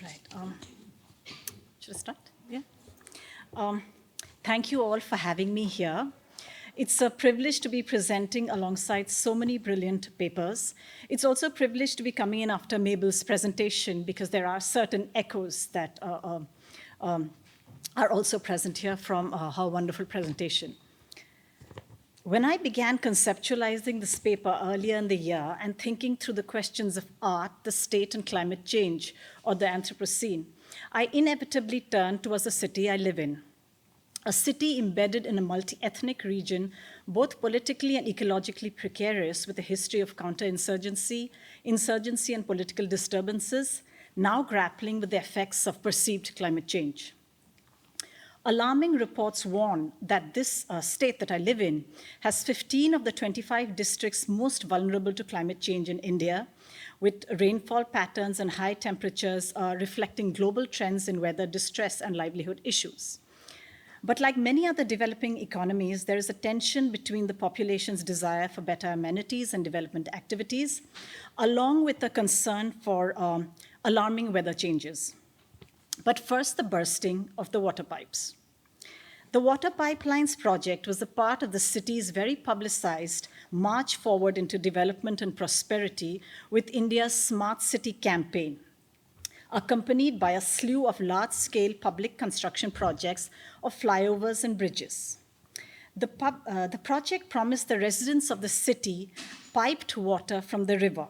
Right. Should I start? Yeah. Thank you all for having me here. It's a privilege to be presenting alongside so many brilliant papers. It's also a privilege to be coming in after Mabel's presentation because there are certain echoes that are also present here from her wonderful presentation. When I began conceptualizing this paper earlier in the year and thinking through the questions of art, the state, and climate change, or the Anthropocene, I inevitably turned towards the city I live in. A city embedded in a multi-ethnic region, both politically and ecologically precarious, with a history of counterinsurgency, insurgency, and political disturbances, now grappling with the effects of perceived climate change. Alarming reports warn that this state that I live in has 15 of the 25 districts most vulnerable to climate change in India, with rainfall patterns and high temperatures reflecting global trends in weather distress and livelihood issues. But like many other developing economies, there is a tension between the population's desire for better amenities and development activities, along with the concern for alarming weather changes. But first, the bursting of the water pipes. The Water Pipelines project was a part of the city's very publicized march forward into development and prosperity with India's Smart City campaign, accompanied by a slew of large-scale public construction projects of flyovers and bridges. The project promised the residents of the city piped water from the river.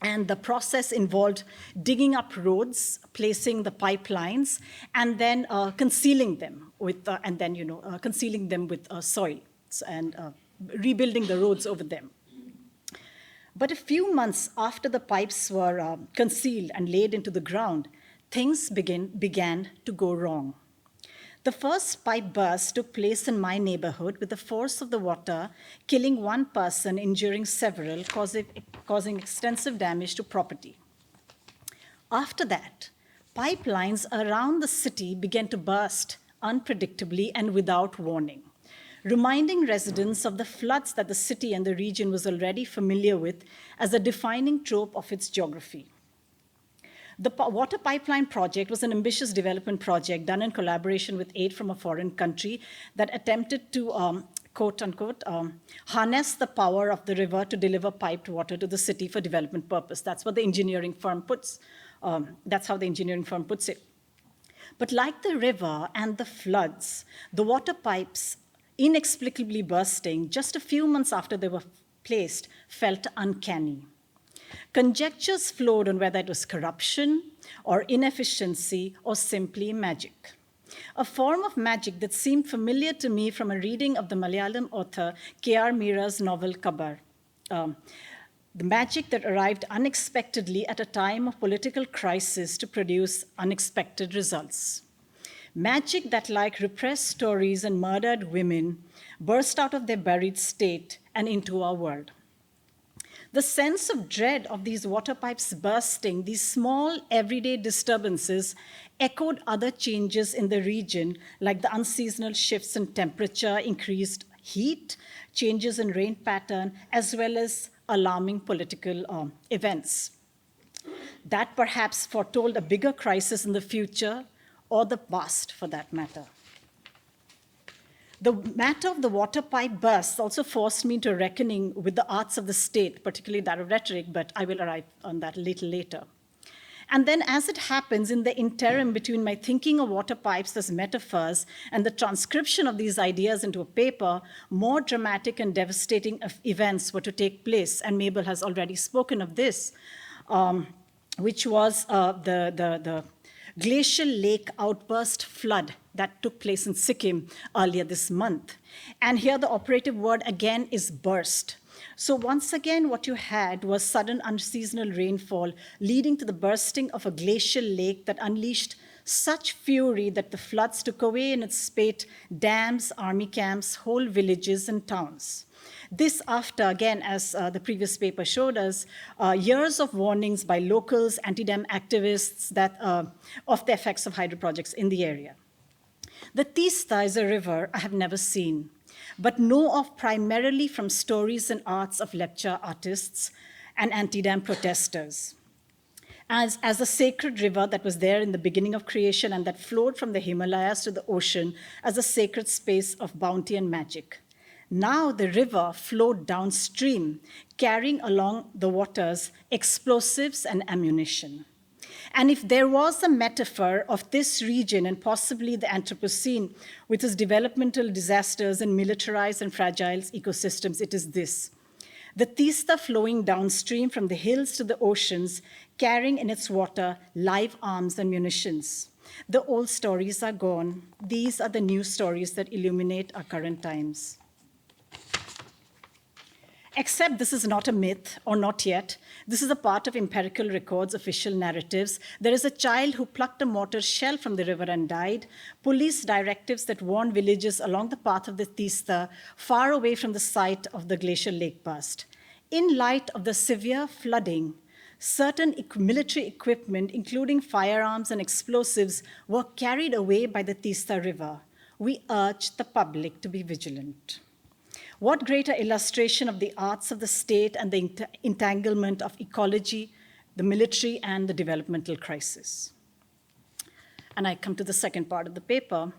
And the process involved digging up roads, placing the pipelines, and then concealing them with, soil and rebuilding the roads over them. But a few months after the pipes were concealed and laid into the ground, things began to go wrong. The first pipe burst took place in my neighborhood with the force of the water killing one person, injuring several, causing extensive damage to property. After that, pipelines around the city began to burst unpredictably and without warning, reminding residents of the floods that the city and the region was already familiar with as a defining trope of its geography. The Water Pipeline project was an ambitious development project done in collaboration with aid from a foreign country that attempted to, quote unquote, harness the power of the river to deliver piped water to the city for development purpose. That's what the engineering firm puts. That's how the engineering firm puts it. But like the river and the floods, the water pipes inexplicably bursting just a few months after they were placed felt uncanny. Conjectures flowed on whether it was corruption or inefficiency or simply magic. A form of magic that seemed familiar to me from a reading of the Malayalam author K.R. Mira's novel Kabar. The magic that arrived unexpectedly at a time of political crisis to produce unexpected results. Magic that, like repressed stories and murdered women, burst out of their buried state and into our world. The sense of dread of these water pipes bursting, these small everyday disturbances, echoed other changes in the region, like the unseasonal shifts in temperature, increased heat, changes in rain pattern, as well as alarming political events. That perhaps foretold a bigger crisis in the future, or the past for that matter. The matter of the water pipe bursts also forced me into a reckoning with the arts of the state, particularly that of rhetoric, but I will arrive on that a little later. And then, as it happens, in the interim between my thinking of water pipes as metaphors and the transcription of these ideas into a paper, more dramatic and devastating events were to take place, and Mabel has already spoken of this, which was the glacial lake outburst flood that took place in Sikkim earlier this month. And here the operative word again is burst. So once again, what you had was sudden unseasonal rainfall leading to the bursting of a glacial lake that unleashed such fury that the floods took away in its spate dams, army camps, whole villages and towns. This after, again, as the previous paper showed us, years of warnings by locals, anti-dam activists of the effects of hydro projects in the area. The Teesta is a river I have never seen, but know of primarily from stories and arts of lecture artists and anti-dam protesters. as a sacred river that was there in the beginning of creation and that flowed from the Himalayas to the ocean as a sacred space of bounty and magic. Now the river flowed downstream, carrying along the waters explosives and ammunition. And if there was a metaphor of this region and possibly the Anthropocene with its developmental disasters and militarized and fragile ecosystems, it is this. The Tista flowing downstream from the hills to the oceans, carrying in its water live arms and munitions. The old stories are gone. These are the new stories that illuminate our current times. Except this is not a myth, or not yet. This is a part of empirical records, official narratives. There is a child who plucked a mortar shell from the river and died. Police directives that warn villages along the path of the Tista, far away from the site of the glacial lake burst. In light of the severe flooding, certain military equipment, including firearms and explosives, were carried away by the Tista River. We urge the public to be vigilant. What greater illustration of the arts of the state and the entanglement of ecology, the military, and the developmental crisis? And I come to the second part of the paper,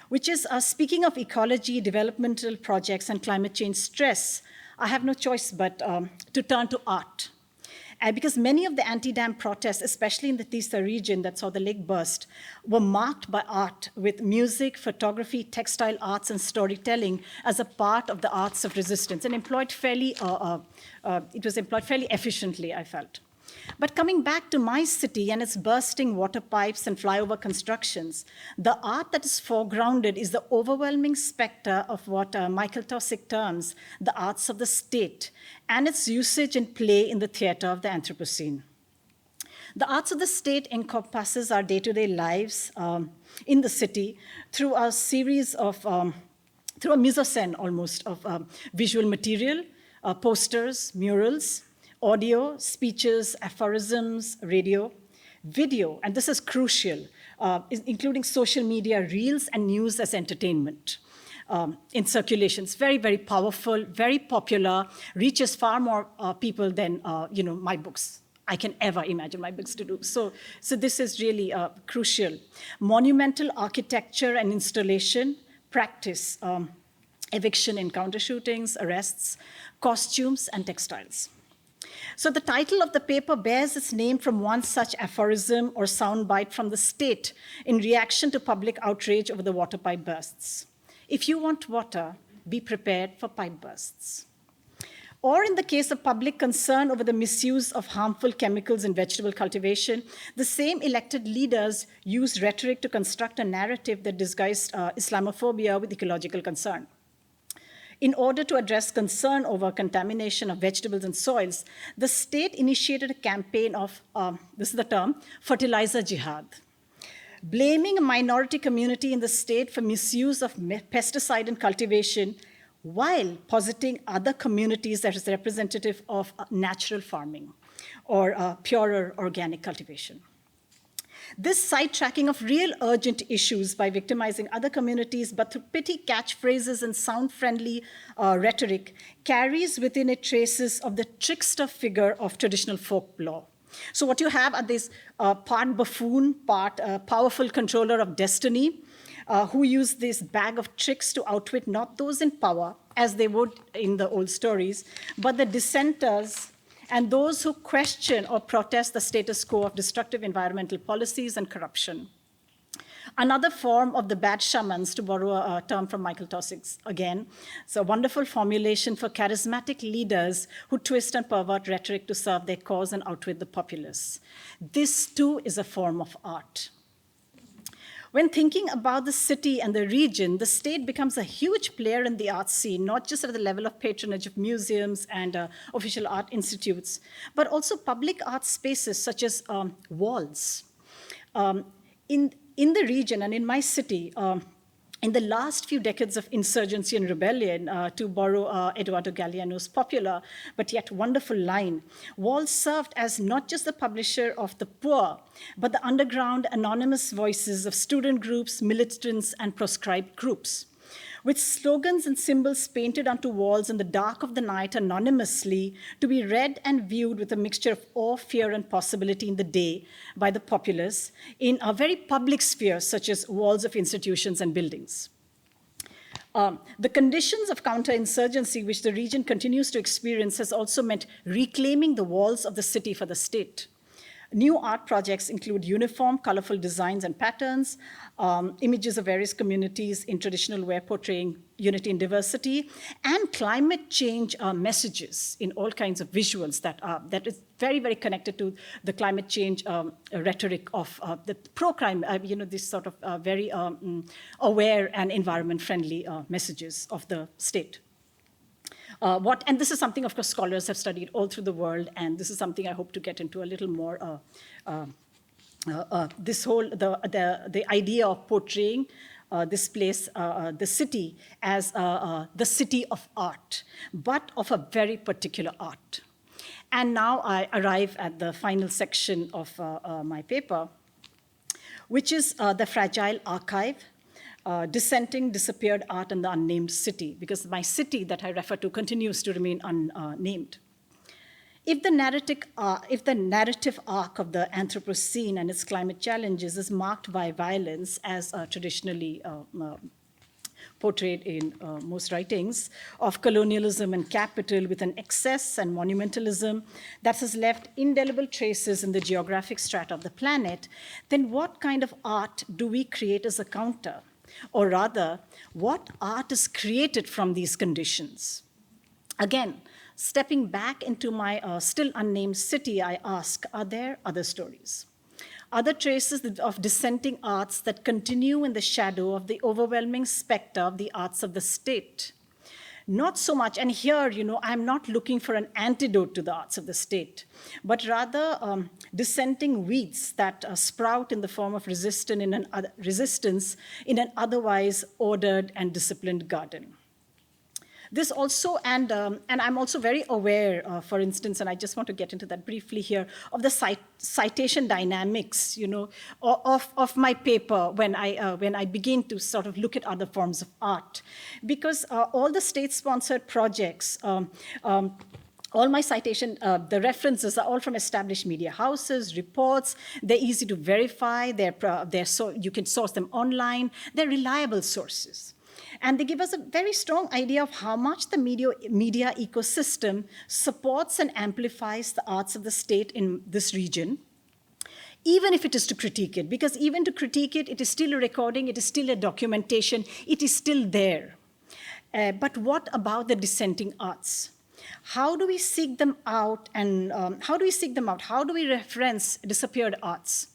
which is speaking of ecology, developmental projects, and climate change stress, I have no choice but to turn to art. Because many of the anti-dam protests, especially in the Tista region that saw the lake burst, were marked by art with music, photography, textile arts, and storytelling as a part of the arts of resistance, and it was employed fairly efficiently, I felt. But coming back to my city and its bursting water pipes and flyover constructions, the art that is foregrounded is the overwhelming specter of what Michael Taussig terms the arts of the state and its usage and play in the theater of the Anthropocene. The arts of the state encompasses our day-to-day lives in the city through a series of, through a mise-en-scène almost of visual material, posters, murals, audio, speeches, aphorisms, radio, video, and this is crucial, including social media, reels, and news as entertainment in circulation. It's very, very powerful, very popular, reaches far more people than my books. I can ever imagine my books to do. So this is really crucial. Monumental architecture and installation, practice, eviction encounter shootings, arrests, costumes, and textiles. So the title of the paper bears its name from one such aphorism or soundbite from the state in reaction to public outrage over the water pipe bursts. If you want water, be prepared for pipe bursts. Or in the case of public concern over the misuse of harmful chemicals in vegetable cultivation, the same elected leaders used rhetoric to construct a narrative that disguised Islamophobia with ecological concern. In order to address concern over contamination of vegetables and soils, the state initiated a campaign of, this is the term, fertilizer jihad, blaming a minority community in the state for misuse of pesticide in cultivation while positing other communities as representative of natural farming or purer organic cultivation. This sidetracking of real urgent issues by victimizing other communities, but through pithy catchphrases and sound-friendly rhetoric, carries within it traces of the trickster figure of traditional folklore. So what you have are this part buffoon, part powerful controller of destiny, who use this bag of tricks to outwit not those in power, as they would in the old stories, but the dissenters and those who question or protest the status quo of destructive environmental policies and corruption. Another form of the bad shamans, to borrow a term from Michael Taussig again, it's a wonderful formulation for charismatic leaders who twist and pervert rhetoric to serve their cause and outwit the populace. This too is a form of art. When thinking about the city and the region, the state becomes a huge player in the art scene, not just at the level of patronage of museums and official art institutes, but also public art spaces such as walls. In the region and in my city, in the last few decades of insurgency and rebellion, to borrow Eduardo Galeano's popular but yet wonderful line, Walls served as not just the publisher of the poor, but the underground anonymous voices of student groups, militants, and proscribed groups. with slogans and symbols painted onto walls in the dark of the night anonymously, to be read and viewed with a mixture of awe, fear, and possibility in the day by the populace in a very public sphere, such as walls of institutions and buildings. The conditions of counterinsurgency which the region continues to experience has also meant reclaiming the walls of the city for the state. New art projects include uniform, colorful designs and patterns, images of various communities in traditional wear portraying unity and diversity, and climate change messages in all kinds of visuals that is very, very connected to the climate change rhetoric of the pro-crime, this sort of very aware and environment-friendly messages of the state. And this is something, of course, scholars have studied all through the world, and this is something I hope to get into a little more. This whole, the idea of portraying this place, the city, as the city of art, but of a very particular art. And now I arrive at the final section of my paper, which is the fragile archive, dissenting, disappeared art in the unnamed city, because my city that I refer to continues to remain unnamed. If the narrative arc of the Anthropocene and its climate challenges is marked by violence, as traditionally portrayed in most writings, of colonialism and capital with an excess and monumentalism that has left indelible traces in the geographic strata of the planet, then what kind of art do we create as a counter? Or rather, what art is created from these conditions? Again, stepping back into my still unnamed city, I ask, are there other stories? Other traces of dissenting arts that continue in the shadow of the overwhelming specter of the arts of the state? Not so much, and here, I'm not looking for an antidote to the arts of the state, but rather dissenting weeds that sprout in the form of resistance in an otherwise ordered and disciplined garden. This also, and I'm also very aware, for instance, and I just want to get into that briefly here, of the citation dynamics, of my paper when I begin to sort of look at other forms of art. Because all the state-sponsored projects, all my citation, the references are all from established media houses, reports. They're easy to verify. You can source them online. They're reliable sources. And they give us a very strong idea of how much the media ecosystem supports and amplifies the arts of the state in this region, even if it is to critique it. Because even to critique it, it is still a recording, it is still a documentation, it is still there. But what about the dissenting arts? How do we seek them out, and how do we seek them out? How do we reference disappeared arts?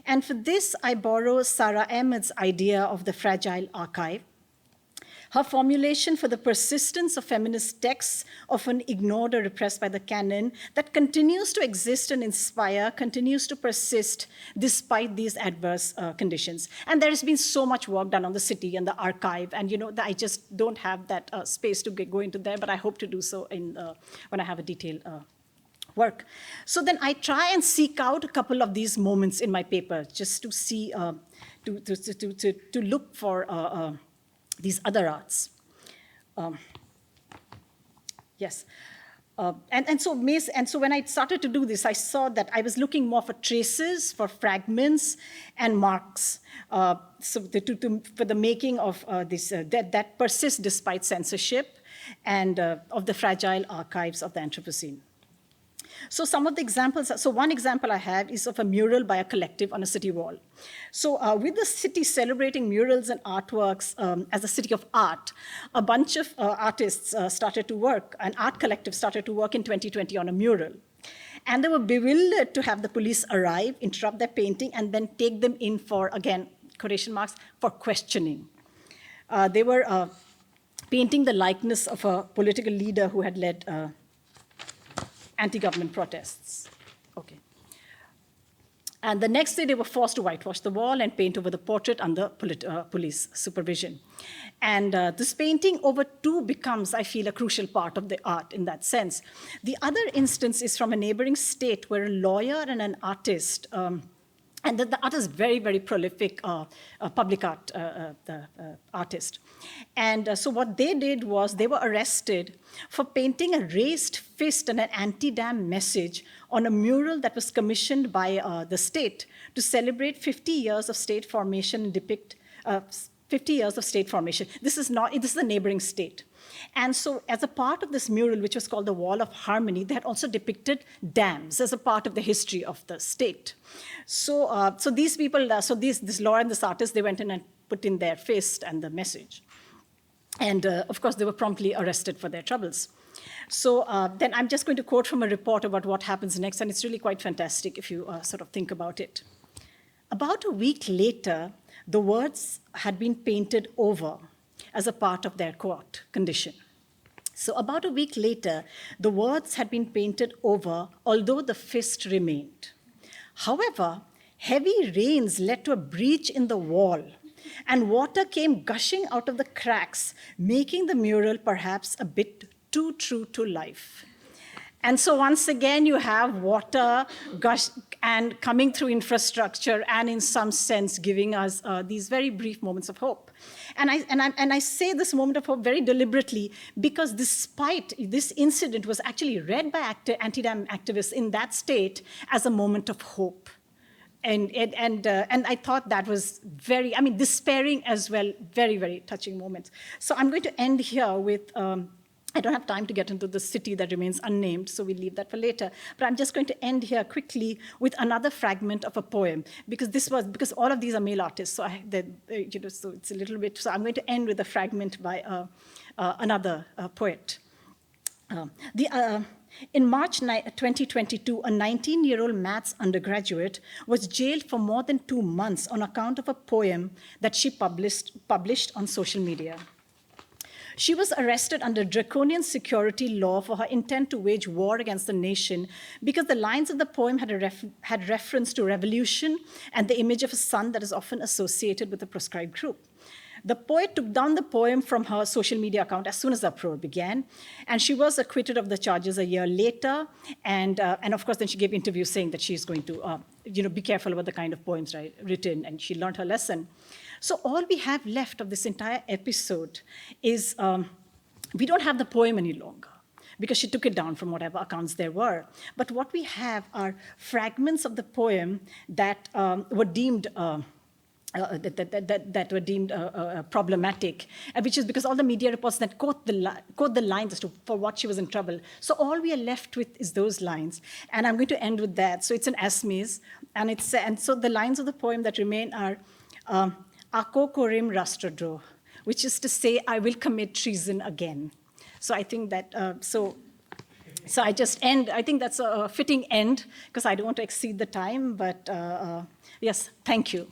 And for this, I borrow Sarah Ahmed's idea of the fragile archive. Her formulation for the persistence of feminist texts, often ignored or repressed by the canon, that continues to exist and inspire, continues to persist despite these adverse conditions. And there has been so much work done on the city and the archive, and I just don't have that space to go into there, but I hope to do so when I have a detailed work. So then I try and seek out a couple of these moments in my paper, just to see, to look for these other arts. Yes. And so when I started to do this, I saw that I was looking more for traces, for fragments, and marks, for the making of that persist despite censorship, and of the fragile archives of the Anthropocene. So some of the examples, so one example I have is of a mural by a collective on a city wall. So with the city celebrating murals and artworks as a city of art, a bunch of artists started to work, an art collective started to work in 2020 on a mural. And they were bewildered to have the police arrive, interrupt their painting, and then take them in for, again, quotation marks, for questioning. They were painting the likeness of a political leader who had led anti-government protests. Okay. And the next day, they were forced to whitewash the wall and paint over the portrait under police supervision. And this painting over two becomes, I feel, a crucial part of the art in that sense. The other instance is from a neighboring state where a lawyer and an artist And the artist is very, very prolific public art artist. And so what they did was they were arrested for painting a raised fist and an anti-dam message on a mural that was commissioned by the state to celebrate 50 years of state formation and depict 50 years of state formation. This is a neighboring state. And so as a part of this mural, which was called the Wall of Harmony, they had also depicted dams as a part of the history of the state. So, these people, this lawyer and this artist, they went in and put in their fist and the message. And of course, they were promptly arrested for their troubles. So then I'm just going to quote from a report about what happens next, and it's really quite fantastic if you sort of think about it. About a week later, the words had been painted over as a part of their court condition. So about a week later, the words had been painted over, although the fist remained. However, heavy rains led to a breach in the wall, and water came gushing out of the cracks, making the mural perhaps a bit too true to life. And so once again, you have water and coming through infrastructure, and in some sense giving us these very brief moments of hope. And I say this moment of hope very deliberately because despite this incident was actually read by anti-dam activists in that state as a moment of hope. And I thought that was very, despairing as well, very, very touching moments. So I'm going to end here with, I don't have time to get into the city that remains unnamed, so we'll leave that for later. But I'm just going to end here quickly with another fragment of a poem, because all of these are male artists, so so it's a little bit. So I'm going to end with a fragment by another poet. In March 2022, a 19-year-old maths undergraduate was jailed for more than 2 months on account of a poem that she published on social media. She was arrested under draconian security law for her intent to wage war against the nation because the lines of the poem had reference to revolution and the image of a sun that is often associated with a proscribed group. The poet took down the poem from her social media account as soon as the uproar began, and she was acquitted of the charges a year later. And of course, then she gave interviews saying that she's going to be careful about the kind of poems written, and she learned her lesson. So all we have left of this entire episode is we don't have the poem any longer because she took it down from whatever accounts there were. But what we have are fragments of the poem that were deemed problematic, which is because all the media reports that quote the lines as to for what she was in trouble. So all we are left with is those lines, and I'm going to end with that. So it's an Assamese, and so the lines of the poem that remain are. Ako korim rastrodroh, which is to say, I will commit treason again. So I think that, so I just end. I think that's a fitting end because I don't want to exceed the time, but yes, thank you.